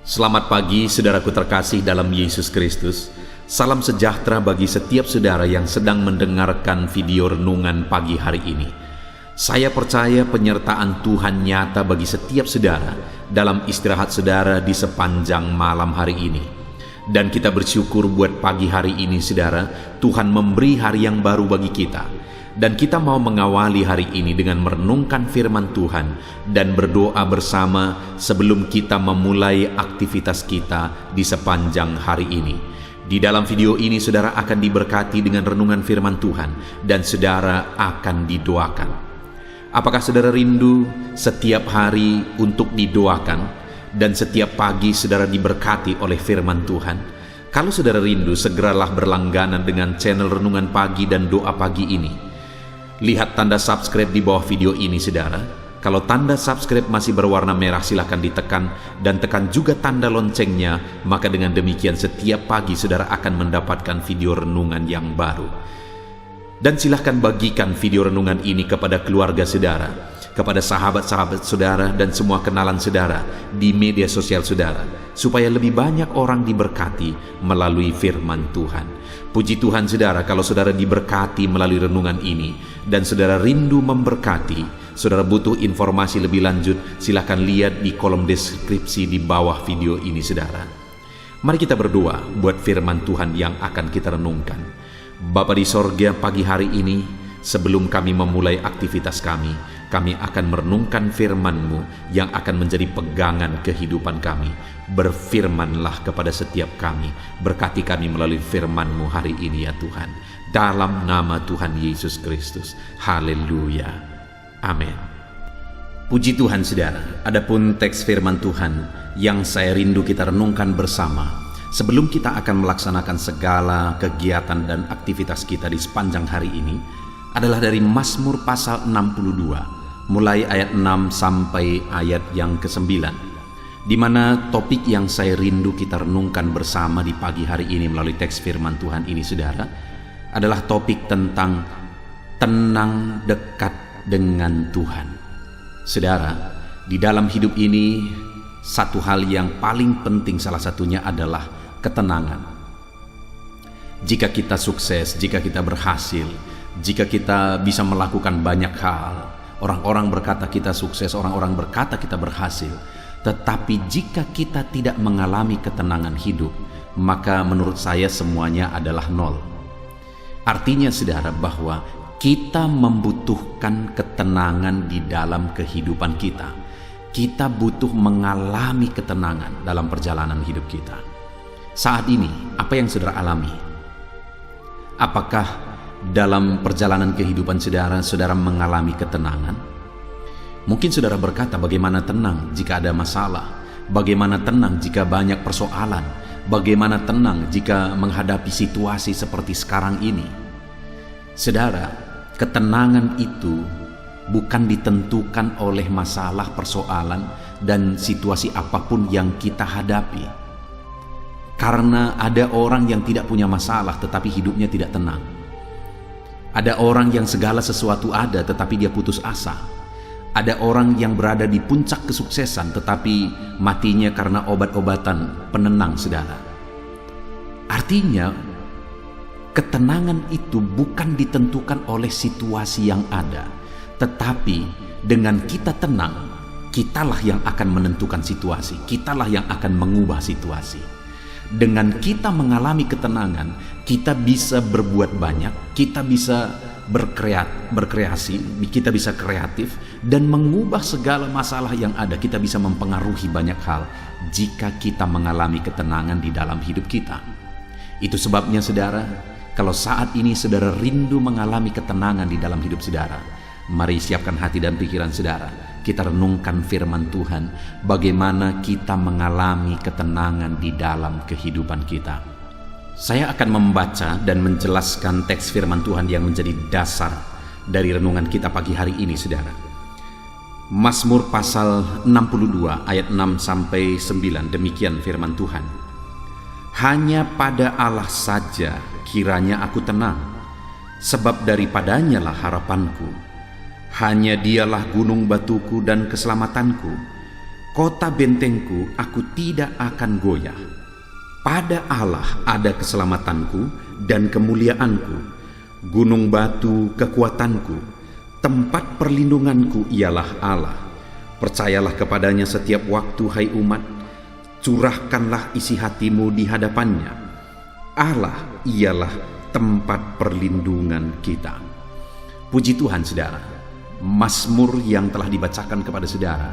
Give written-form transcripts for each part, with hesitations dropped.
Selamat pagi saudaraku terkasih dalam Yesus Kristus. Salam sejahtera bagi setiap saudara yang sedang mendengarkan video renungan pagi hari ini. Saya percaya penyertaan Tuhan nyata bagi setiap saudara dalam istirahat saudara di sepanjang malam hari ini. Dan kita bersyukur buat pagi hari ini saudara, Tuhan memberi hari yang baru bagi kita. Dan kita mau mengawali hari ini dengan merenungkan firman Tuhan dan berdoa bersama sebelum kita memulai aktivitas kita di sepanjang hari ini. Di dalam video ini saudara akan diberkati dengan renungan firman Tuhan dan saudara akan didoakan. Apakah saudara rindu setiap hari untuk didoakan dan setiap pagi saudara diberkati oleh firman Tuhan? Kalau saudara rindu, segeralah berlangganan dengan channel Renungan Pagi dan Doa Pagi ini. Lihat tanda subscribe di bawah video ini saudara. Kalau tanda subscribe masih berwarna merah silahkan ditekan dan tekan juga tanda loncengnya. Maka dengan demikian setiap pagi saudara akan mendapatkan video renungan yang baru. Dan silahkan bagikan video renungan ini kepada keluarga saudara, kepada sahabat-sahabat saudara dan semua kenalan saudara di media sosial saudara, supaya lebih banyak orang diberkati melalui firman Tuhan. Puji Tuhan saudara, kalau saudara diberkati melalui renungan ini dan saudara rindu memberkati, saudara butuh informasi lebih lanjut, silakan lihat di kolom deskripsi di bawah video ini saudara. Mari kita berdoa buat firman Tuhan yang akan kita renungkan. Bapa di sorga, pagi hari ini sebelum kami memulai aktivitas kami akan merenungkan firman-Mu yang akan menjadi pegangan kehidupan kami. Berfirmanlah kepada setiap kami, berkati kami melalui firman-Mu hari ini ya Tuhan. Dalam nama Tuhan Yesus Kristus. Haleluya. Amin. Puji Tuhan saudara, adapun teks firman Tuhan yang saya rindu kita renungkan bersama sebelum kita akan melaksanakan segala kegiatan dan aktivitas kita di sepanjang hari ini adalah dari Mazmur pasal 62, mulai ayat 6 sampai ayat yang ke-9, di mana topik yang saya rindu kita renungkan bersama di pagi hari ini melalui teks firman Tuhan ini saudara, adalah topik tentang tenang dekat dengan Tuhan. Saudara, di dalam hidup ini satu hal yang paling penting salah satunya adalah ketenangan. Jika kita sukses, jika kita berhasil, jika kita bisa melakukan banyak hal, orang-orang berkata kita sukses, orang-orang berkata kita berhasil. Tetapi jika kita tidak mengalami ketenangan hidup, maka menurut saya semuanya adalah nol. Artinya saudara bahwa kita membutuhkan ketenangan di dalam kehidupan kita. Kita butuh mengalami ketenangan dalam perjalanan hidup kita. Saat ini, apa yang saudara alami? Apakah dalam perjalanan kehidupan saudara, saudara mengalami ketenangan? Mungkin saudara berkata, bagaimana tenang jika ada masalah? Bagaimana tenang jika banyak persoalan? Bagaimana tenang jika menghadapi situasi seperti sekarang ini? Saudara, ketenangan itu bukan ditentukan oleh masalah, persoalan, dan situasi apapun yang kita hadapi. Karena ada orang yang tidak punya masalah tetapi hidupnya tidak tenang. Ada orang yang segala sesuatu ada tetapi dia putus asa. Ada orang yang berada di puncak kesuksesan tetapi matinya karena obat-obatan penenang saudara. Artinya ketenangan itu bukan ditentukan oleh situasi yang ada, tetapi dengan kita tenang, kitalah yang akan menentukan situasi, kitalah yang akan mengubah situasi. Dengan kita mengalami ketenangan, kita bisa berbuat banyak, kita bisa berkreasi, kita bisa kreatif dan mengubah segala masalah yang ada. Kita bisa mempengaruhi banyak hal jika kita mengalami ketenangan di dalam hidup kita. Itu sebabnya saudara, kalau saat ini saudara rindu mengalami ketenangan di dalam hidup saudara, mari siapkan hati dan pikiran saudara. Kita renungkan firman Tuhan, bagaimana kita mengalami ketenangan di dalam kehidupan kita. Saya akan membaca dan menjelaskan teks firman Tuhan yang menjadi dasar dari renungan kita pagi hari ini, saudara. Mazmur pasal 62 ayat 6 sampai 9, demikian firman Tuhan. Hanya pada Allah saja kiranya aku tenang, sebab daripadanya lah harapanku. Hanya dialah gunung batuku dan keselamatanku. kota bentengku, aku tidak akan goyah. Pada Allah ada keselamatanku dan kemuliaanku, gunung batu kekuatanku, tempat perlindunganku ialah Allah. Percayalah kepadanya setiap waktu, hai umat, curahkanlah isi hatimu di hadapannya. Allah ialah tempat perlindungan kita. Puji Tuhan, saudara. Mazmur yang telah dibacakan kepada saudara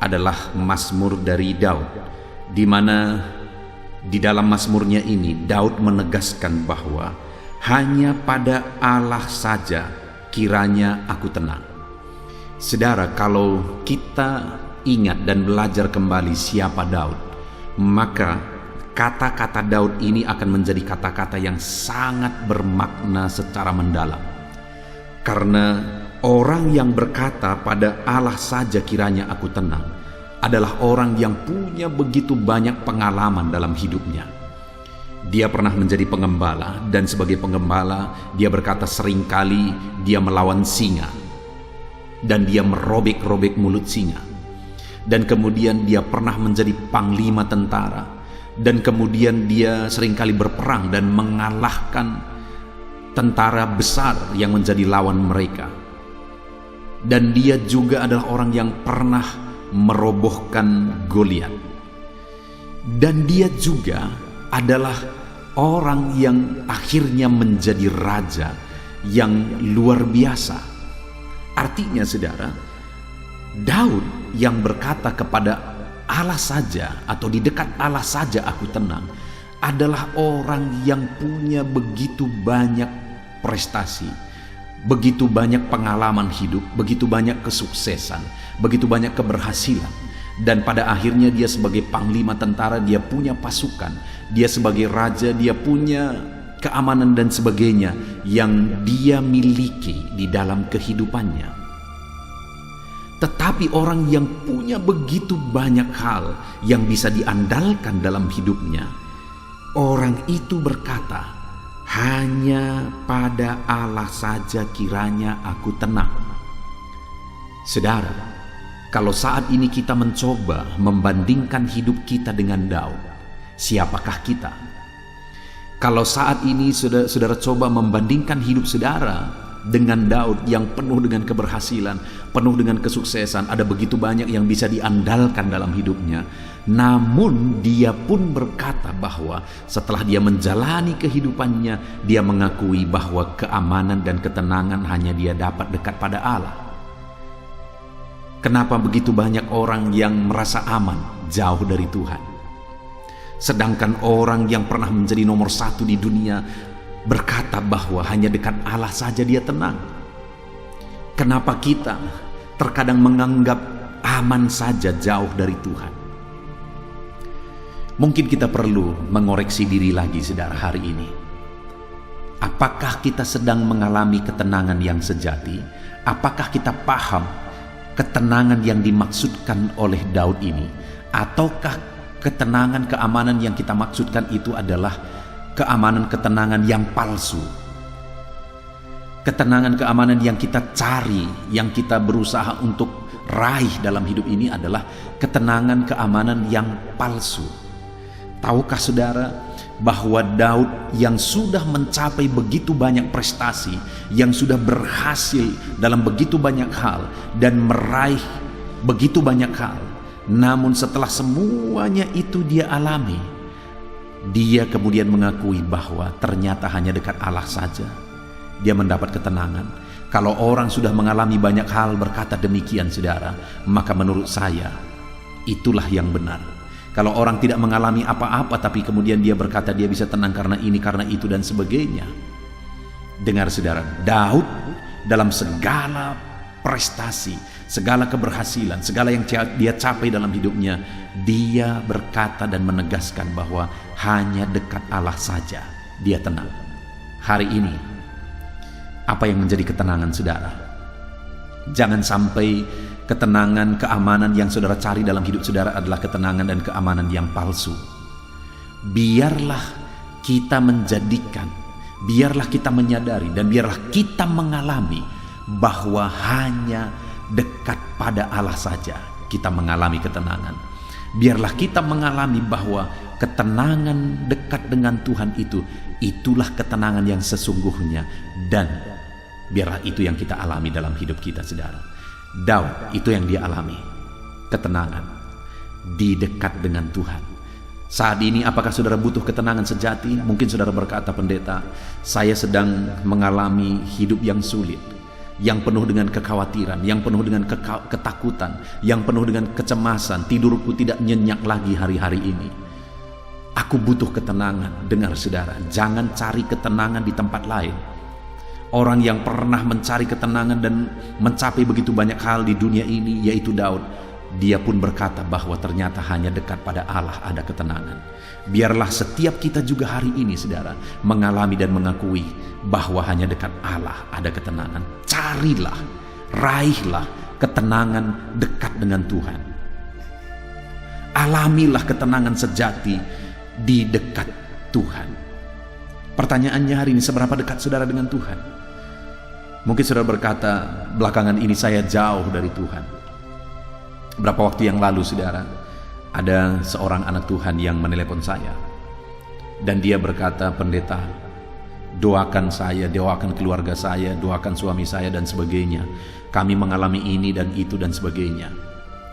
adalah mazmur dari Daud, di mana di dalam mazmurnya ini Daud menegaskan bahwa hanya pada Allah saja kiranya aku tenang. Saudara, kalau kita ingat dan belajar kembali siapa Daud, maka kata-kata Daud ini akan menjadi kata-kata yang sangat bermakna secara mendalam. Karena orang yang berkata pada Allah saja kiranya aku tenang adalah orang yang punya begitu banyak pengalaman dalam hidupnya. Dia pernah menjadi pengembala, dan sebagai pengembala dia berkata seringkali dia melawan singa dan dia merobek-robek mulut singa. Dan kemudian dia pernah menjadi panglima tentara, dan kemudian dia seringkali berperang dan mengalahkan tentara besar yang menjadi lawan mereka. Dan dia juga adalah orang yang pernah merobohkan Goliat. Dan dia juga adalah orang yang akhirnya menjadi raja yang luar biasa. Artinya, saudara, Daud yang berkata kepada Allah saja atau di dekat Allah saja aku tenang adalah orang yang punya begitu banyak prestasi, begitu banyak pengalaman hidup, begitu banyak kesuksesan, begitu banyak keberhasilan. Dan pada akhirnya dia sebagai panglima tentara, dia punya pasukan, dia sebagai raja, dia punya keamanan dan sebagainya yang dia miliki di dalam kehidupannya. Tetapi orang yang punya begitu banyak hal yang bisa diandalkan dalam hidupnya, orang itu berkata, hanya pada Allah saja kiranya aku tenang. Saudara, kalau saat ini kita mencoba membandingkan hidup kita dengan Daud, siapakah kita? Kalau saat ini saudara coba membandingkan hidup saudara dengan Daud yang penuh dengan keberhasilan, penuh dengan kesuksesan, ada begitu banyak yang bisa diandalkan dalam hidupnya. Namun dia pun berkata bahwa setelah dia menjalani kehidupannya, dia mengakui bahwa keamanan dan ketenangan hanya dia dapat dekat pada Allah. Kenapa begitu banyak orang yang merasa aman jauh dari Tuhan? Sedangkan orang yang pernah menjadi nomor satu di dunia berkata bahwa hanya dekat Allah saja dia tenang. Kenapa kita terkadang menganggap aman saja jauh dari Tuhan? Mungkin kita perlu mengoreksi diri lagi, saudara, hari ini. Apakah kita sedang mengalami ketenangan yang sejati? Apakah kita paham ketenangan yang dimaksudkan oleh Daud ini? Ataukah ketenangan, keamanan yang kita maksudkan itu adalah keamanan, ketenangan yang palsu? Ketenangan, keamanan yang kita cari, yang kita berusaha untuk raih dalam hidup ini adalah ketenangan, keamanan yang palsu. Tahukah saudara bahwa Daud yang sudah mencapai begitu banyak prestasi, yang sudah berhasil dalam begitu banyak hal dan meraih begitu banyak hal, namun setelah semuanya itu dia alami, dia kemudian mengakui bahwa ternyata hanya dekat Allah saja dia mendapat ketenangan. Kalau orang sudah mengalami banyak hal berkata demikian, saudara, maka menurut saya itulah yang benar. Kalau orang tidak mengalami apa-apa tapi kemudian dia berkata dia bisa tenang karena ini, karena itu dan sebagainya. Dengar saudara, Daud dalam segala prestasi, segala keberhasilan, segala yang dia capai dalam hidupnya, dia berkata dan menegaskan bahwa hanya dekat Allah saja dia tenang. Hari ini, apa yang menjadi ketenangan saudara? Jangan sampai ketenangan, keamanan yang saudara cari dalam hidup saudara adalah ketenangan dan keamanan yang palsu. Biarlah kita menjadikan, biarlah kita menyadari, dan biarlah kita mengalami bahwa hanya dekat pada Allah saja kita mengalami ketenangan. Biarlah kita mengalami bahwa ketenangan dekat dengan Tuhan itulah ketenangan yang sesungguhnya, dan biarlah itu yang kita alami dalam hidup kita, saudara. Daud itu yang dia alami, ketenangan di dekat dengan Tuhan. Saat ini apakah saudara butuh ketenangan sejati? Mungkin saudara berkata, pendeta, saya sedang mengalami hidup yang sulit, yang penuh dengan kekhawatiran, yang penuh dengan ketakutan, yang penuh dengan kecemasan. Tidurku tidak nyenyak lagi hari-hari ini. Aku butuh ketenangan. Dengar saudara, jangan cari ketenangan di tempat lain. Orang yang pernah mencari ketenangan dan mencapai begitu banyak hal di dunia ini, yaitu Daud. Dia pun berkata bahwa ternyata hanya dekat pada Allah ada ketenangan. Biarlah setiap kita juga hari ini, saudara, mengalami dan mengakui bahwa hanya dekat Allah ada ketenangan. Carilah, raihlah ketenangan dekat dengan Tuhan. Alamilah ketenangan sejati di dekat Tuhan. Pertanyaannya hari ini, seberapa dekat saudara dengan Tuhan? Mungkin saudara berkata, belakangan ini saya jauh dari Tuhan. Berapa waktu yang lalu, saudara, ada seorang anak Tuhan yang menelepon saya, dan dia berkata, pendeta, doakan saya, doakan keluarga saya, doakan suami saya dan sebagainya. Kami mengalami ini dan itu dan sebagainya.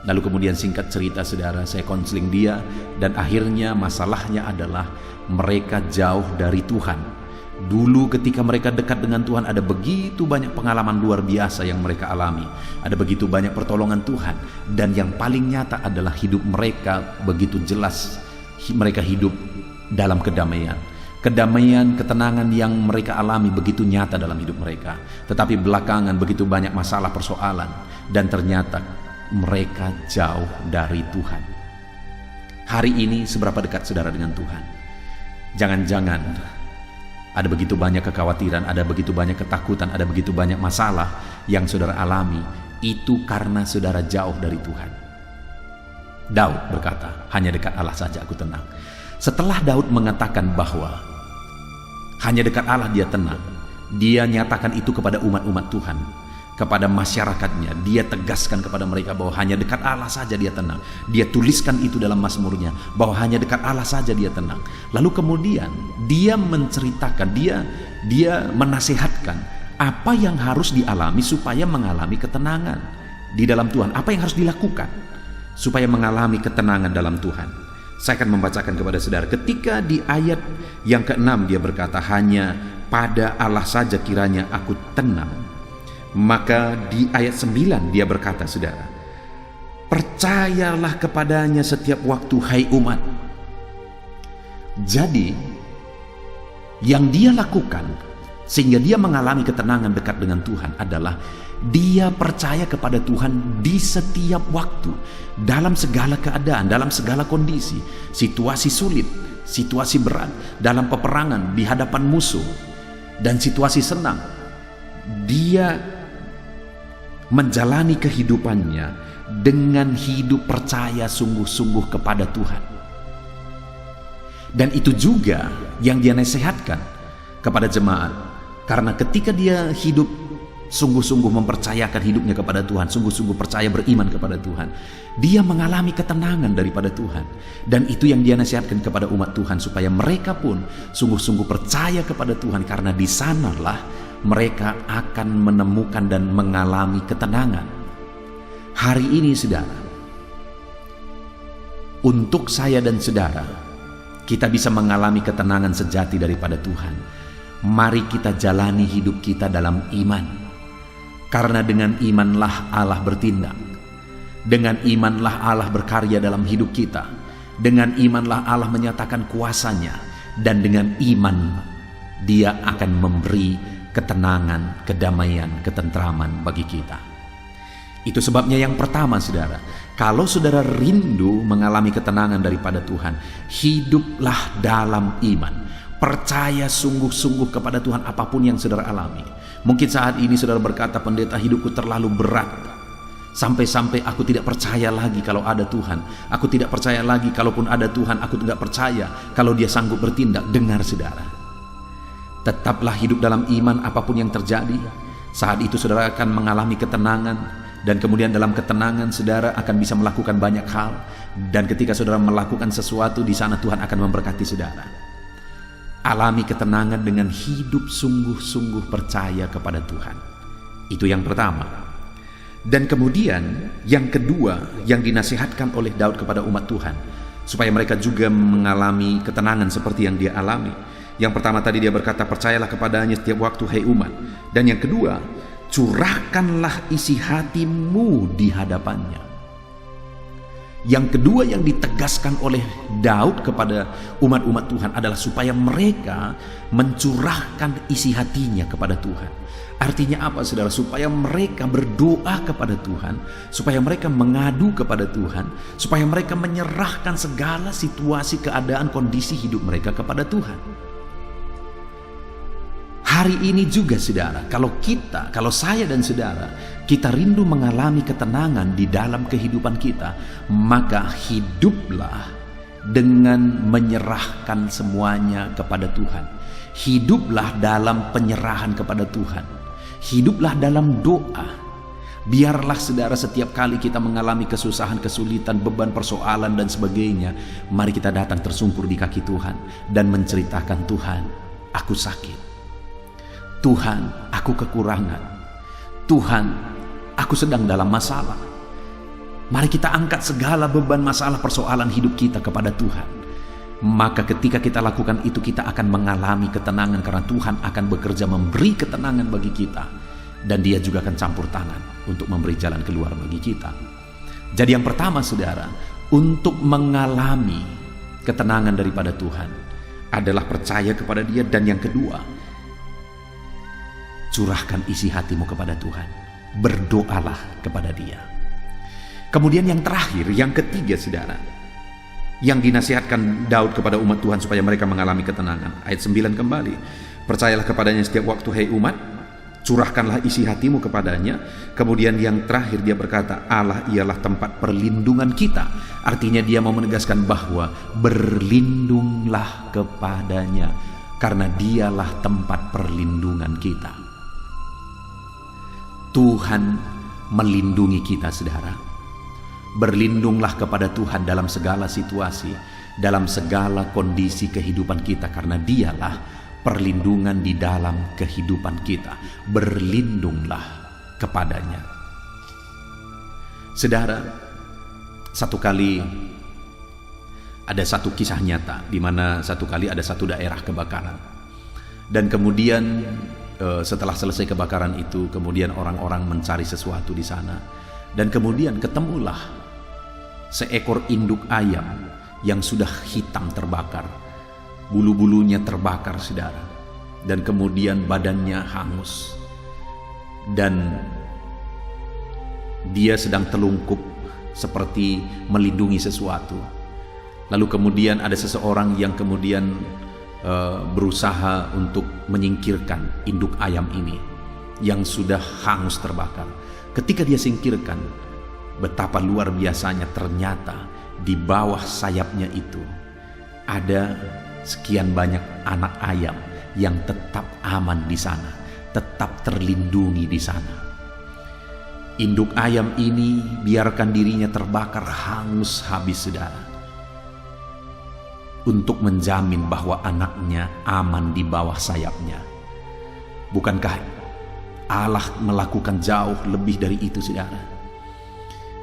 Lalu kemudian singkat cerita, saudara, saya konseling dia, dan akhirnya masalahnya adalah mereka jauh dari Tuhan. Dulu ketika mereka dekat dengan Tuhan, ada begitu banyak pengalaman luar biasa yang mereka alami. Ada begitu banyak pertolongan Tuhan. Dan yang paling nyata adalah hidup mereka begitu jelas. Mereka hidup dalam kedamaian. Kedamaian, ketenangan yang mereka alami begitu nyata dalam hidup mereka. Tetapi belakangan begitu banyak masalah, persoalan. Dan ternyata mereka jauh dari Tuhan. Hari ini seberapa dekat saudara dengan Tuhan? Jangan-jangan ada begitu banyak kekhawatiran, ada begitu banyak ketakutan, ada begitu banyak masalah yang saudara alami. Itu karena saudara jauh dari Tuhan. Daud berkata, hanya dekat Allah saja aku tenang. Setelah Daud mengatakan bahwa hanya dekat Allah dia tenang, dia nyatakan itu kepada umat-umat Tuhan, kepada masyarakatnya. Dia tegaskan kepada mereka bahwa hanya dekat Allah saja dia tenang. Dia tuliskan itu dalam Mazmurnya, bahwa hanya dekat Allah saja dia tenang. Lalu kemudian dia menceritakan, dia menasihatkan apa yang harus dialami supaya mengalami ketenangan di dalam Tuhan. Apa yang harus dilakukan supaya mengalami ketenangan dalam Tuhan. Saya akan membacakan kepada saudara. Ketika di ayat yang ke-6 dia berkata, hanya pada Allah saja kiranya aku tenang. Maka di ayat 9 dia berkata, saudara, percayalah kepadanya setiap waktu, hai umat. Jadi yang dia lakukan sehingga dia mengalami ketenangan dekat dengan Tuhan adalah dia percaya kepada Tuhan di setiap waktu, dalam segala keadaan, dalam segala kondisi, situasi sulit, situasi berat, dalam peperangan, di hadapan musuh, dan situasi senang. Dia menjalani kehidupannya dengan hidup percaya sungguh-sungguh kepada Tuhan. Dan itu juga yang dia nasihatkan kepada jemaat. Karena ketika dia hidup sungguh-sungguh mempercayakan hidupnya kepada Tuhan, sungguh-sungguh percaya beriman kepada Tuhan, dia mengalami ketenangan daripada Tuhan. Dan itu yang dia nasihatkan kepada umat Tuhan, supaya mereka pun sungguh-sungguh percaya kepada Tuhan, karena di sanalah mereka akan menemukan dan mengalami ketenangan. Hari ini, saudara, untuk saya dan saudara, kita bisa mengalami ketenangan sejati daripada Tuhan. Mari kita jalani hidup kita dalam iman. Karena dengan imanlah Allah bertindak. Dengan imanlah Allah berkarya dalam hidup kita. Dengan imanlah Allah menyatakan kuasanya. Dan dengan iman Dia akan memberi ketenangan, kedamaian, ketentraman bagi kita. Itu sebabnya yang pertama, saudara, kalau saudara rindu mengalami ketenangan daripada Tuhan, hiduplah dalam iman. Percaya sungguh-sungguh kepada Tuhan apapun yang saudara alami. Mungkin saat ini saudara berkata, pendeta, hidupku terlalu berat. Sampai-sampai aku tidak percaya lagi kalau ada Tuhan. Aku tidak percaya lagi kalaupun ada Tuhan, aku tidak percaya kalau Dia sanggup bertindak. Dengar, saudara, tetaplah hidup dalam iman apapun yang terjadi. Saat itu saudara akan mengalami ketenangan, Dan kemudian dalam ketenangan saudara akan bisa melakukan banyak hal. Dan ketika saudara melakukan sesuatu, di sana Tuhan akan memberkati saudara. Alami ketenangan dengan hidup sungguh-sungguh percaya kepada Tuhan. Itu yang pertama. Dan kemudian yang kedua yang dinasihatkan oleh Daud kepada umat Tuhan, supaya mereka juga mengalami ketenangan seperti yang dia alami. Yang pertama tadi dia berkata, percayalah kepadanya setiap waktu, hai umat. Dan yang kedua, curahkanlah isi hatimu di hadapannya. Yang kedua yang ditegaskan oleh Daud kepada umat-umat Tuhan adalah supaya mereka mencurahkan isi hatinya kepada Tuhan. Artinya apa saudara? Supaya mereka berdoa kepada Tuhan, supaya mereka mengadu kepada Tuhan, supaya mereka menyerahkan segala situasi, keadaan, kondisi hidup mereka kepada Tuhan. Hari ini juga saudara, kalau saya dan saudara, kita rindu mengalami ketenangan di dalam kehidupan kita, maka hiduplah dengan menyerahkan semuanya kepada Tuhan. Hiduplah dalam penyerahan kepada Tuhan. Hiduplah dalam doa. Biarlah saudara setiap kali kita mengalami kesusahan, kesulitan, beban, persoalan dan sebagainya, mari kita datang tersungkur di kaki Tuhan dan menceritakan, Tuhan, aku sakit. Tuhan, aku kekurangan. Tuhan, aku sedang dalam masalah. Mari kita angkat segala beban, masalah, persoalan hidup kita kepada Tuhan. Maka ketika kita lakukan itu, kita akan mengalami ketenangan karena Tuhan akan bekerja memberi ketenangan bagi kita. Dan Dia juga akan campur tangan untuk memberi jalan keluar bagi kita. Jadi yang pertama saudara, untuk mengalami ketenangan daripada Tuhan adalah percaya kepada Dia. Dan yang kedua, curahkan isi hatimu kepada Tuhan. Berdoalah kepada Dia. Kemudian yang terakhir, yang ketiga saudara, yang dinasihatkan Daud kepada umat Tuhan supaya mereka mengalami ketenangan. Ayat 9 kembali. Percayalah kepadanya setiap waktu, hai umat. Curahkanlah isi hatimu kepadanya. Kemudian yang terakhir dia berkata, Allah ialah tempat perlindungan kita. Artinya dia mau menegaskan bahwa berlindunglah kepadanya, karena Dialah tempat perlindungan kita. Tuhan melindungi kita saudara. Berlindunglah kepada Tuhan dalam segala situasi, dalam segala kondisi kehidupan kita, karena Dialah perlindungan di dalam kehidupan kita. Berlindunglah kepadanya. Saudara, satu kali ada satu kisah nyata di mana satu kali ada satu daerah kebakaran. Dan kemudian setelah selesai kebakaran itu, kemudian orang-orang mencari sesuatu di sana. Dan kemudian ketemulah seekor induk ayam yang sudah hitam terbakar. Bulu-bulunya terbakar saudara. Dan kemudian badannya hangus. Dan dia sedang telungkup seperti melindungi sesuatu. Lalu kemudian ada seseorang yang kemudian berusaha untuk menyingkirkan induk ayam ini yang sudah hangus terbakar. Ketika dia singkirkan, betapa luar biasanya ternyata di bawah sayapnya itu ada sekian banyak anak ayam yang tetap aman di sana, tetap terlindungi di sana. Induk ayam ini biarkan dirinya terbakar hangus habis saudara, untuk menjamin bahwa anaknya aman di bawah sayapnya. Bukankah Allah melakukan jauh lebih dari itu saudara?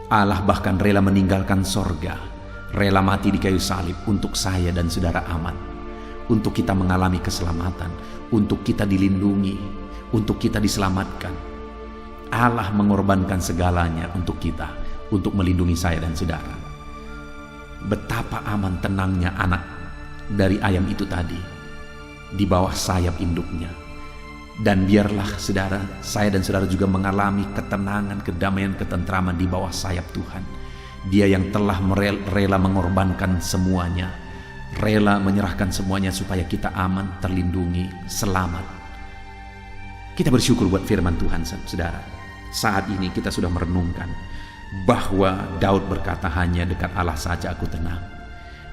Allah bahkan rela meninggalkan sorga, rela mati di kayu salib untuk saya dan saudara aman, untuk kita mengalami keselamatan, untuk kita dilindungi, untuk kita diselamatkan. Allah mengorbankan segalanya untuk kita, untuk melindungi saya dan saudara. Betapa aman tenangnya anak dari ayam itu tadi di bawah sayap induknya. Dan biarlah saudara, saya dan saudara juga mengalami ketenangan, kedamaian, ketentraman di bawah sayap Tuhan. Dia yang telah rela mengorbankan semuanya, rela menyerahkan semuanya supaya kita aman, terlindungi, selamat. Kita bersyukur buat firman Tuhan saudara. Saat ini kita sudah merenungkan bahwa Daud berkata, hanya dekat Allah saja aku tenang.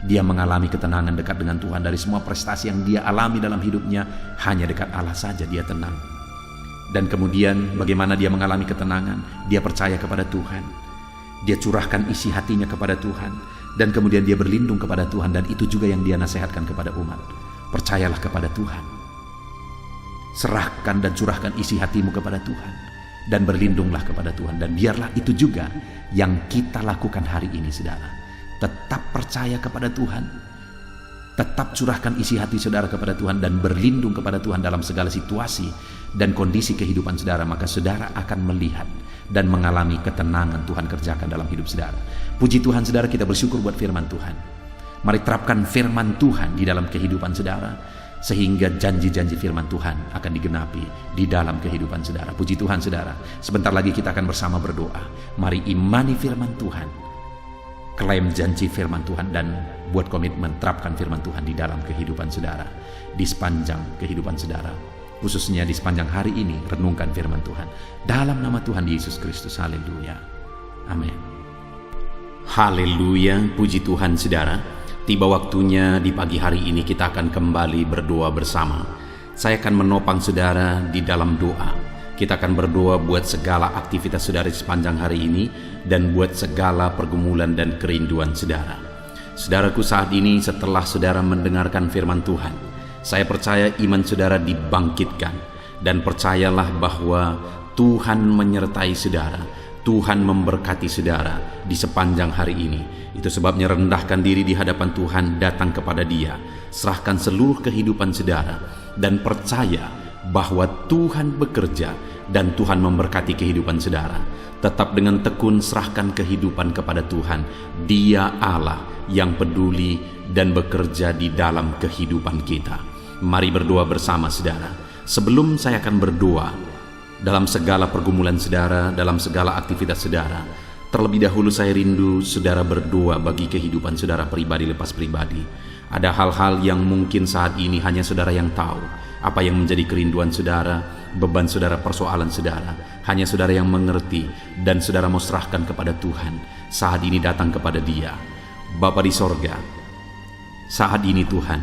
Dia mengalami ketenangan dekat dengan Tuhan. Dari semua prestasi yang dia alami dalam hidupnya, hanya dekat Allah saja dia tenang. Dan kemudian bagaimana dia mengalami ketenangan? Dia percaya kepada Tuhan. Dia curahkan isi hatinya kepada Tuhan. Dan kemudian dia berlindung kepada Tuhan. Dan itu juga yang dia nasihatkan kepada umat. Percayalah kepada Tuhan. Serahkan dan curahkan isi hatimu kepada Tuhan. Dan berlindunglah kepada Tuhan. Dan biarlah itu juga yang kita lakukan hari ini, saudara. Tetap percaya kepada Tuhan. Tetap curahkan isi hati saudara kepada Tuhan dan berlindung kepada Tuhan dalam segala situasi dan kondisi kehidupan saudara. Maka saudara akan melihat dan mengalami ketenangan Tuhan kerjakan dalam hidup saudara. Puji Tuhan saudara, kita bersyukur buat firman Tuhan. Mari terapkan firman Tuhan di dalam kehidupan saudara, sehingga janji-janji firman Tuhan akan digenapi di dalam kehidupan saudara. Puji Tuhan saudara, sebentar lagi kita akan bersama berdoa. Mari imani firman Tuhan, klaim janji firman Tuhan, dan buat komitmen terapkan firman Tuhan di dalam kehidupan saudara, di sepanjang kehidupan saudara, khususnya di sepanjang hari ini. Renungkan firman Tuhan dalam nama Tuhan Yesus Kristus. Haleluya, amin. Haleluya, puji Tuhan saudara. Tiba waktunya di pagi hari ini kita akan kembali berdoa bersama. Saya akan menopang saudara di dalam doa. Kita akan berdoa buat segala aktivitas saudara sepanjang hari ini dan buat segala pergumulan dan kerinduan saudara. Saudaraku, saat ini setelah saudara mendengarkan firman Tuhan, saya percaya iman saudara dibangkitkan, dan percayalah bahwa Tuhan menyertai saudara, Tuhan memberkati saudara di sepanjang hari ini. Itu sebabnya rendahkan diri di hadapan Tuhan, datang kepada Dia, serahkan seluruh kehidupan saudara, dan percaya bahwa Tuhan bekerja dan Tuhan memberkati kehidupan saudara. Tetap dengan tekun serahkan kehidupan kepada Tuhan. Dia Allah yang peduli dan bekerja di dalam kehidupan kita. Mari berdoa bersama saudara. Sebelum saya akan berdoa dalam segala pergumulan saudara, dalam segala aktivitas saudara, terlebih dahulu saya rindu saudara berdoa bagi kehidupan saudara pribadi lepas pribadi. Ada hal-hal yang mungkin saat ini hanya saudara yang tahu. Apa yang menjadi kerinduan saudara, beban saudara, persoalan saudara, hanya saudara yang mengerti, dan saudara mau serahkan kepada Tuhan. Saat ini datang kepada Dia. Bapa di sorga, saat ini Tuhan,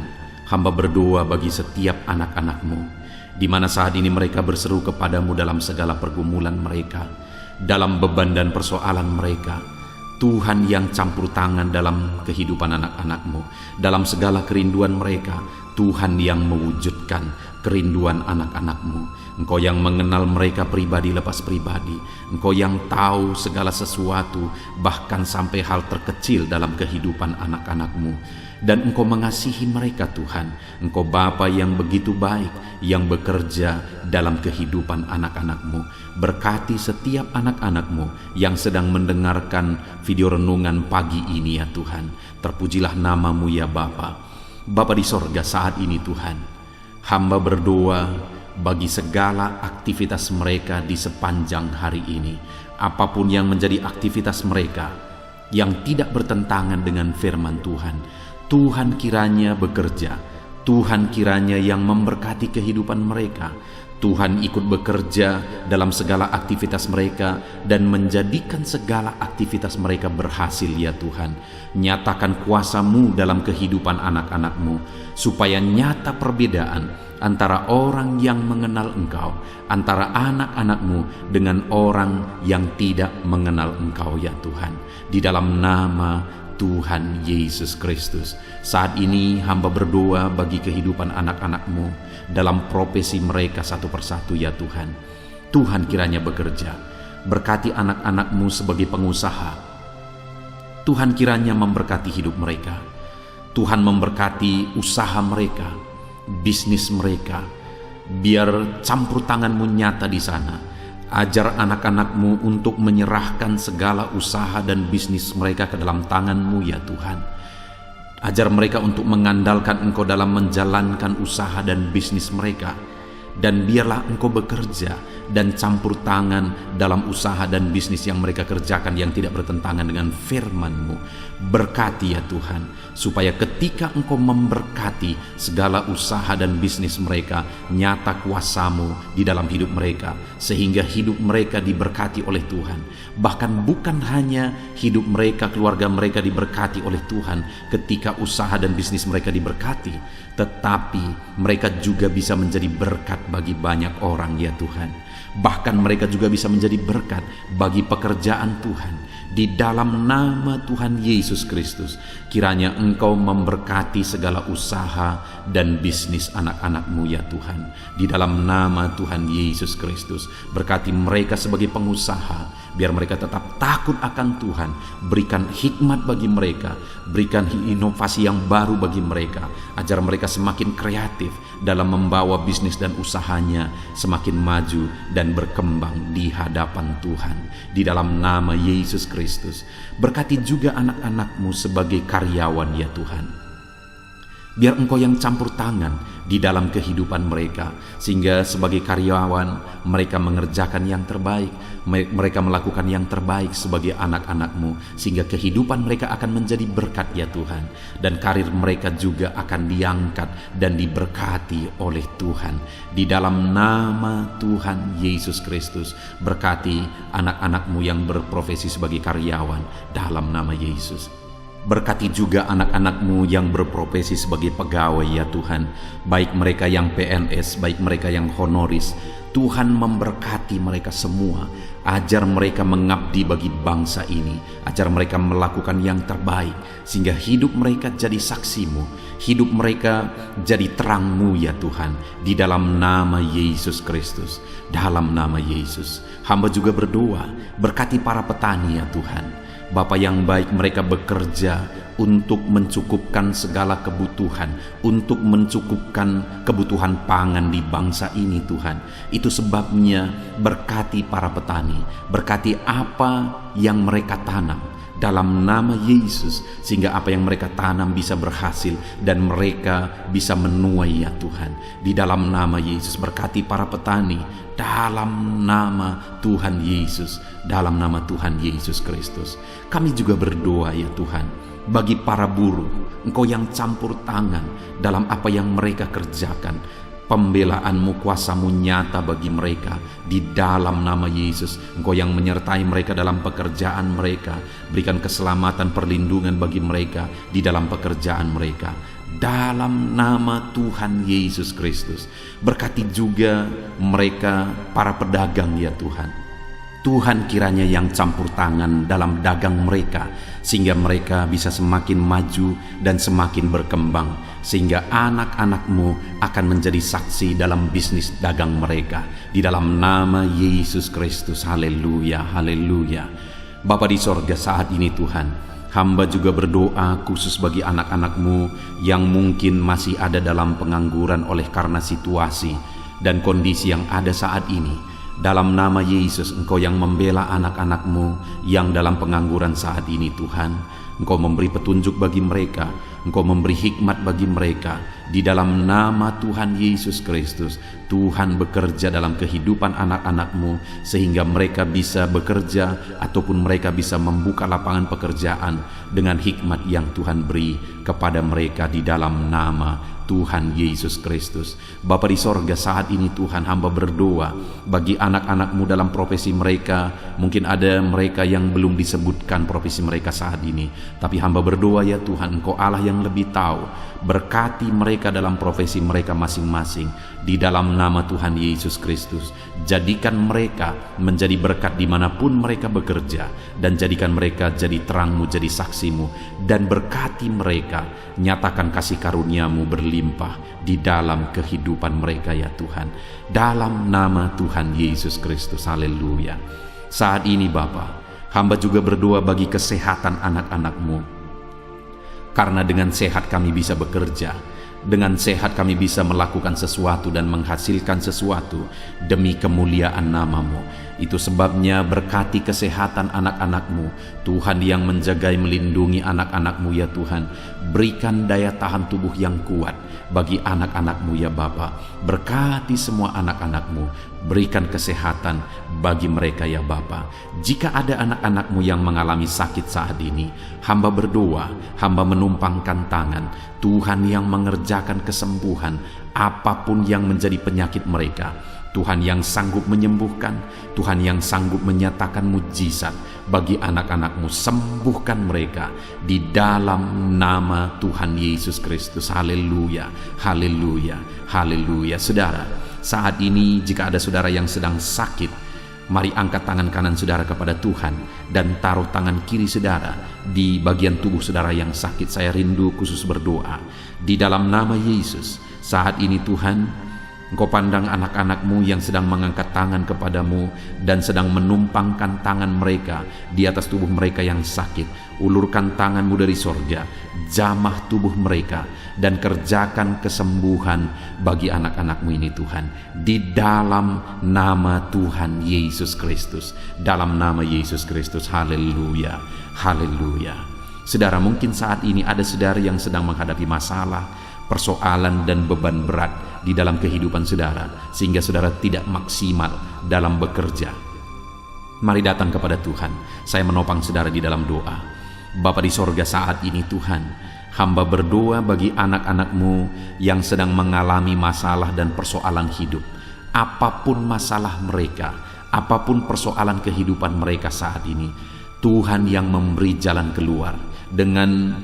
hamba berdoa bagi setiap anak-anak-Mu, di mana saat ini mereka berseru kepadamu dalam segala pergumulan mereka, dalam beban dan persoalan mereka. Tuhan yang campur tangan dalam kehidupan anak-anak-Mu, dalam segala kerinduan mereka. Tuhan yang mewujudkan kerinduan anak-anak-Mu. Engkau yang mengenal mereka pribadi lepas pribadi. Engkau yang tahu segala sesuatu, bahkan sampai hal terkecil dalam kehidupan anak-anak-Mu. Dan Engkau mengasihi mereka Tuhan. Engkau Bapa yang begitu baik, yang bekerja dalam kehidupan anak-anak-Mu. Berkati setiap anak-anak-Mu yang sedang mendengarkan video renungan pagi ini ya Tuhan. Terpujilah nama-Mu ya Bapa. Bapa di sorga, saat ini Tuhan, hamba berdoa bagi segala aktivitas mereka di sepanjang hari ini. Apapun yang menjadi aktivitas mereka yang tidak bertentangan dengan firman Tuhan, Tuhan kiranya bekerja. Tuhan kiranya yang memberkati kehidupan mereka. Tuhan ikut bekerja dalam segala aktivitas mereka dan menjadikan segala aktivitas mereka berhasil ya Tuhan. Nyatakan kuasa-Mu dalam kehidupan anak-anak-Mu, supaya nyata perbedaan antara orang yang mengenal Engkau, antara anak-anak-Mu dengan orang yang tidak mengenal Engkau ya Tuhan. Di dalam nama Tuhan Yesus Kristus, saat ini hamba berdoa bagi kehidupan anak-anak-Mu dalam profesi mereka satu persatu ya Tuhan. Tuhan kiranya bekerja, berkati anak-anak-Mu sebagai pengusaha. Tuhan kiranya memberkati hidup mereka. Tuhan memberkati usaha mereka, bisnis mereka. Biar campur tangan-Mu nyata di sana. Ajar anak-anak-Mu untuk menyerahkan segala usaha dan bisnis mereka ke dalam tangan-Mu ya Tuhan. Ajar mereka untuk mengandalkan Engkau dalam menjalankan usaha dan bisnis mereka. Dan biarlah Engkau bekerja dan campur tangan dalam usaha dan bisnis yang mereka kerjakan yang tidak bertentangan dengan firman-Mu. Berkati ya Tuhan, supaya ketika Engkau memberkati segala usaha dan bisnis mereka, nyata kuasa-Mu di dalam hidup mereka, sehingga hidup mereka diberkati oleh Tuhan. Bahkan bukan hanya hidup mereka, keluarga mereka diberkati oleh Tuhan ketika usaha dan bisnis mereka diberkati, tetapi mereka juga bisa menjadi berkat bagi banyak orang ya Tuhan. Bahkan mereka juga bisa menjadi berkat bagi pekerjaan Tuhan. Di dalam nama Tuhan Yesus Kristus, kiranya Engkau memberkati segala usaha dan bisnis anak-anak-Mu ya Tuhan. Di dalam nama Tuhan Yesus Kristus, berkati mereka sebagai pengusaha, biar mereka tetap takut akan Tuhan. Berikan hikmat bagi mereka, berikan inovasi yang baru bagi mereka, agar mereka semakin kreatif dalam membawa bisnis dan usahanya semakin maju dan berkembang di hadapan Tuhan. Di dalam nama Yesus Kristus, berkati juga anak-anak-Mu sebagai karyawan ya Tuhan. Biar Engkau yang campur tangan di dalam kehidupan mereka, sehingga sebagai karyawan mereka mengerjakan yang terbaik, mereka melakukan yang terbaik sebagai anak-anak-Mu, sehingga kehidupan mereka akan menjadi berkat ya Tuhan, dan karir mereka juga akan diangkat dan diberkati oleh Tuhan. Di dalam nama Tuhan Yesus Kristus, berkati anak-anak-Mu yang berprofesi sebagai karyawan dalam nama Yesus. Berkati juga anak-anak-Mu yang berprofesi sebagai pegawai ya Tuhan, baik mereka yang PNS, baik mereka yang honoris. Tuhan memberkati mereka semua, ajar mereka mengabdi bagi bangsa ini, ajar mereka melakukan yang terbaik, sehingga hidup mereka jadi saksi-Mu, hidup mereka jadi terang-Mu ya Tuhan. Di dalam nama Yesus Kristus, dalam nama Yesus, hamba juga berdoa, berkati para petani ya Tuhan. Bapa yang baik, mereka bekerja untuk mencukupkan segala kebutuhan, untuk mencukupkan kebutuhan pangan di bangsa ini Tuhan. Itu sebabnya berkati para petani, berkati apa yang mereka tanam dalam nama Yesus, sehingga apa yang mereka tanam bisa berhasil dan mereka bisa menuai ya Tuhan. Di dalam nama Yesus, berkati para petani dalam nama Tuhan Yesus, dalam nama Tuhan Yesus Kristus. Kami juga berdoa ya Tuhan, bagi para buruh, Engkau yang campur tangan dalam apa yang mereka kerjakan. Pembelaan-Mu, kuasa-Mu nyata bagi mereka. Di dalam nama Yesus, Engkau yang menyertai mereka dalam pekerjaan mereka. Berikan keselamatan, perlindungan bagi mereka di dalam pekerjaan mereka. Dalam nama Tuhan Yesus Kristus, berkati juga mereka para pedagang ya Tuhan. Tuhan kiranya yang campur tangan dalam dagang mereka, sehingga mereka bisa semakin maju dan semakin berkembang, sehingga anak-anak-Mu akan menjadi saksi dalam bisnis dagang mereka. Di dalam nama Yesus Kristus, haleluya, haleluya. Bapa di sorga, saat ini Tuhan, hamba juga berdoa khusus bagi anak-anak-Mu yang mungkin masih ada dalam pengangguran oleh karena situasi dan kondisi yang ada saat ini. Dalam nama Yesus, Engkau yang membela anak-anak-Mu yang dalam pengangguran saat ini Tuhan. Engkau memberi petunjuk bagi mereka, Engkau memberi hikmat bagi mereka. Di dalam nama Tuhan Yesus Kristus, Tuhan bekerja dalam kehidupan anak-anak-Mu, sehingga mereka bisa bekerja ataupun mereka bisa membuka lapangan pekerjaan dengan hikmat yang Tuhan beri kepada mereka di dalam nama Tuhan Yesus Kristus. Bapa di sorga, saat ini Tuhan, hamba berdoa bagi anak-anak-Mu dalam profesi mereka. Mungkin ada mereka yang belum disebutkan profesi mereka saat ini, tapi hamba berdoa ya Tuhan, Engkau Allah yang lebih tahu. Berkati mereka dalam profesi mereka masing-masing di dalam nama Tuhan Yesus Kristus. Jadikan mereka menjadi berkat dimanapun mereka bekerja, dan jadikan mereka jadi terang-Mu, jadi saksi-Mu, dan berkati mereka. Nyatakan kasih karunia-Mu berlimpah di dalam kehidupan mereka ya Tuhan. Dalam nama Tuhan Yesus Kristus, haleluya. Saat ini Bapa, hamba juga berdoa bagi kesehatan anak-anak-Mu. Karena dengan sehat kami bisa bekerja, dengan sehat kami bisa melakukan sesuatu dan menghasilkan sesuatu demi kemuliaan nama-Mu. Itu sebabnya berkati kesehatan anak-anak-Mu, Tuhan yang menjaga melindungi anak-anak-Mu ya Tuhan. Berikan daya tahan tubuh yang kuat bagi anak-anak-Mu ya Bapa. Berkati semua anak-anak-Mu, berikan kesehatan bagi mereka ya Bapa. Jika ada anak-anak-Mu yang mengalami sakit saat ini, hamba berdoa, hamba menumpangkan tangan, Tuhan yang mengerjakan kesembuhan apapun yang menjadi penyakit mereka. Tuhan yang sanggup menyembuhkan, Tuhan yang sanggup menyatakan mujizat bagi anak-anak-Mu. Sembuhkan mereka di dalam nama Tuhan Yesus Kristus. Haleluya, haleluya, haleluya. Saudara, saat ini jika ada saudara yang sedang sakit, mari angkat tangan kanan saudara kepada Tuhan dan taruh tangan kiri saudara di bagian tubuh saudara yang sakit. Saya rindu khusus berdoa di dalam nama Yesus. Saat ini Tuhan, Engkau pandang anak-anak-Mu yang sedang mengangkat tangan kepadamu dan sedang menumpangkan tangan mereka di atas tubuh mereka yang sakit. Ulurkan tangan-Mu dari sorga, jamah tubuh mereka, dan kerjakan kesembuhan bagi anak-anak-Mu ini Tuhan. Di dalam nama Tuhan Yesus Kristus. Dalam nama Yesus Kristus. Haleluya. Haleluya. Saudara, mungkin saat ini ada saudara yang sedang menghadapi masalah, persoalan dan beban berat di dalam kehidupan saudara, sehingga saudara tidak maksimal dalam bekerja. Mari datang kepada Tuhan. Saya menopang saudara di dalam doa. Bapa di sorga, saat ini Tuhan, hamba berdoa bagi anak-anak-Mu yang sedang mengalami masalah dan persoalan hidup. Apapun masalah mereka, apapun persoalan kehidupan mereka saat ini, Tuhan yang memberi jalan keluar. Dengan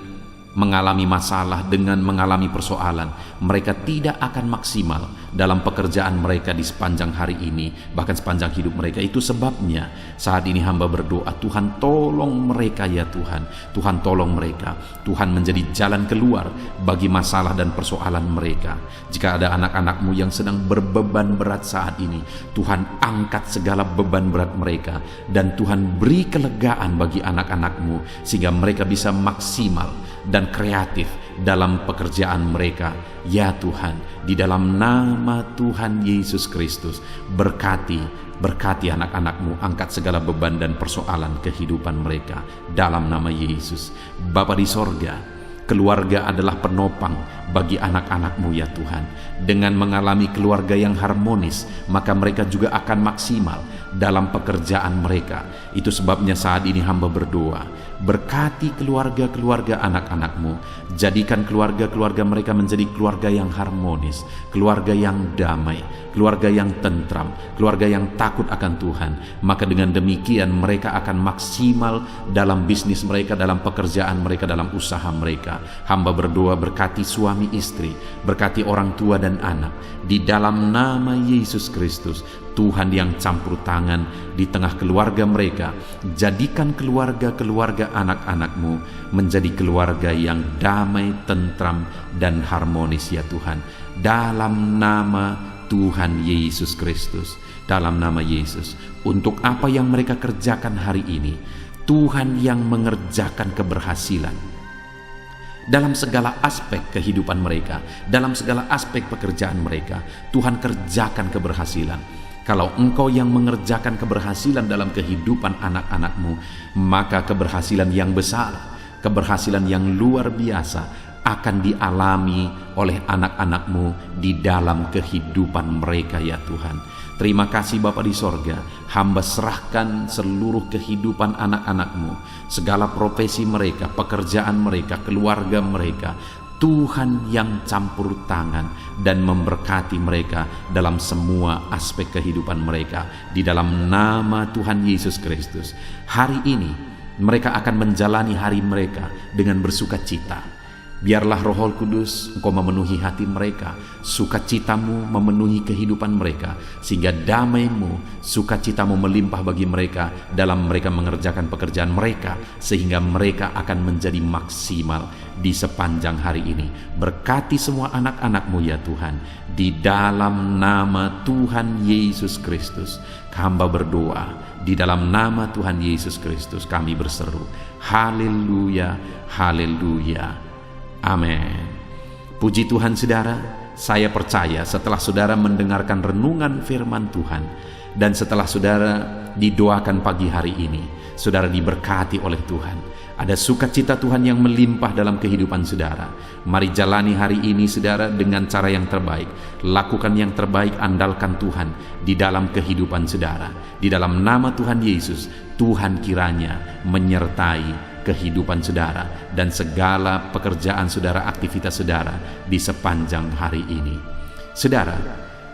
mengalami masalah, dengan mengalami persoalan, mereka tidak akan maksimal dalam pekerjaan mereka di sepanjang hari ini, bahkan sepanjang hidup mereka. Itu sebabnya saat ini hamba berdoa, Tuhan tolong mereka ya Tuhan. Tuhan tolong mereka. Tuhan menjadi jalan keluar bagi masalah dan persoalan mereka. Jika ada anak-anak-Mu yang sedang berbeban berat saat ini, Tuhan angkat segala beban berat mereka, dan Tuhan beri kelegaan bagi anak-anak-Mu sehingga mereka bisa maksimal dan kreatif dalam pekerjaan mereka. Ya Tuhan, di dalam nama Tuhan Yesus Kristus, berkati anak-anak-Mu, angkat segala beban dan persoalan kehidupan mereka dalam nama Yesus. Bapa di sorga, keluarga adalah penopang bagi anak-anak-Mu ya Tuhan. Dengan mengalami keluarga yang harmonis, maka mereka juga akan maksimal dalam pekerjaan mereka. Itu sebabnya saat ini hamba berdoa, berkati keluarga-keluarga anak-anak-Mu. Jadikan keluarga-keluarga mereka menjadi keluarga yang harmonis, keluarga yang damai, keluarga yang tentram, keluarga yang takut akan Tuhan. Maka dengan demikian mereka akan maksimal dalam bisnis mereka, dalam pekerjaan mereka, dalam usaha mereka. Hamba berdoa, berkati suami istri, berkati orang tua dan anak. Di dalam nama Yesus Kristus, Tuhan yang campur tangan di tengah keluarga mereka. Jadikan keluarga-keluarga anak-anak-Mu menjadi keluarga yang damai, tentram, dan harmonis ya Tuhan. Dalam nama Tuhan Yesus Kristus, dalam nama Yesus. Untuk apa yang mereka kerjakan hari ini, Tuhan yang mengerjakan keberhasilan dalam segala aspek kehidupan mereka, dalam segala aspek pekerjaan mereka. Tuhan kerjakan keberhasilan. Kalau Engkau yang mengerjakan keberhasilan dalam kehidupan anak-anak-Mu, maka keberhasilan yang besar, keberhasilan yang luar biasa akan dialami oleh anak-anak-Mu di dalam kehidupan mereka ya Tuhan. Terima kasih Bapa di sorga. Hamba serahkan seluruh kehidupan anak-anak-Mu, segala profesi mereka, pekerjaan mereka, keluarga mereka. Tuhan yang campur tangan dan memberkati mereka dalam semua aspek kehidupan mereka. Di dalam nama Tuhan Yesus Kristus, hari ini mereka akan menjalani hari mereka dengan bersukacita. Biarlah Roh Kudus Engkau memenuhi hati mereka, sukacitamu memenuhi kehidupan mereka, sehingga damai-Mu, sukacitamu melimpah bagi mereka dalam mereka mengerjakan pekerjaan mereka, sehingga mereka akan menjadi maksimal di sepanjang hari ini. Berkati semua anak-anak-Mu ya Tuhan, di dalam nama Tuhan Yesus Kristus hamba berdoa. Di dalam nama Tuhan Yesus Kristus kami berseru, haleluya, haleluya. Amin. Puji Tuhan saudara, saya percaya setelah saudara mendengarkan renungan firman Tuhan dan setelah saudara didoakan pagi hari ini, saudara diberkati oleh Tuhan. Ada sukacita Tuhan yang melimpah dalam kehidupan saudara. Mari jalani hari ini saudara dengan cara yang terbaik. Lakukan yang terbaik, andalkan Tuhan di dalam kehidupan saudara. Di dalam nama Tuhan Yesus, Tuhan kiranya menyertai kehidupan saudara dan segala pekerjaan saudara, aktivitas saudara di sepanjang hari ini. Saudara,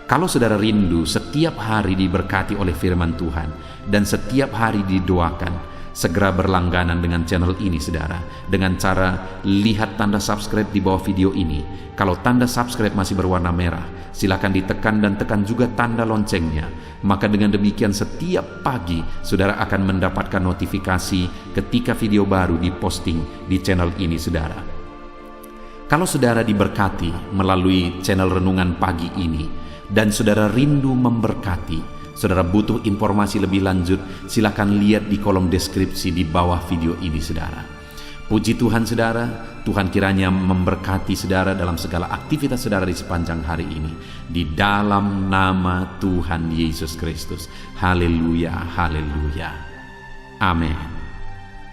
kalau saudara rindu setiap hari diberkati oleh firman Tuhan dan setiap hari didoakan, Segera berlangganan dengan channel ini saudara, dengan cara lihat tanda subscribe di bawah video ini. Kalau tanda subscribe masih berwarna merah, silakan ditekan dan tekan juga tanda loncengnya. Maka dengan demikian setiap pagi saudara akan mendapatkan notifikasi ketika video baru diposting di channel ini saudara. Kalau saudara diberkati melalui channel Renungan Pagi ini dan saudara rindu memberkati, saudara butuh informasi lebih lanjut, silakan lihat di kolom deskripsi di bawah video ini saudara. Puji Tuhan saudara, Tuhan kiranya memberkati saudara dalam segala aktivitas saudara di sepanjang hari ini. Di dalam nama Tuhan Yesus Kristus. Haleluya, haleluya. Amin.